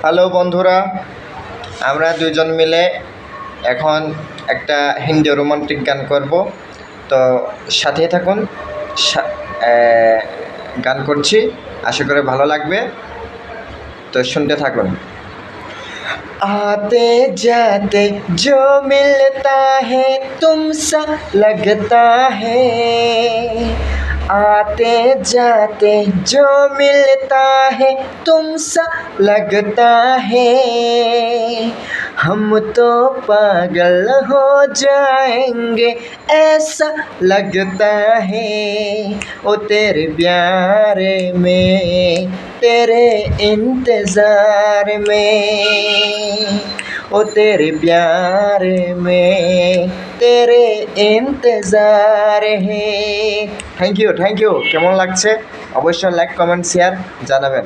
Hello বন্ধুরা, আমরা দুজন মিলে এখন একটা হিন্দি রোমান্টিক গান করব। তো সাথে থাকুন, গান করছি, আশা করি ভালো লাগবে। তো শুনতে থাকুন। आते जाते जो मिलता है तुमसा लगता है, आते जाते जो मिलता है तुमसा लगता है, हम तो पागल हो जाएंगे ऐसा लगता है। ओ तेरे प्यार में, तेरे इंतज़ार में, ओ तेरे प्यार में तेरे इंतज़ार है। Thank you. কেমন লাগছে অবশ্যই লাইক কমেন্ট শেয়ার জানাবেন।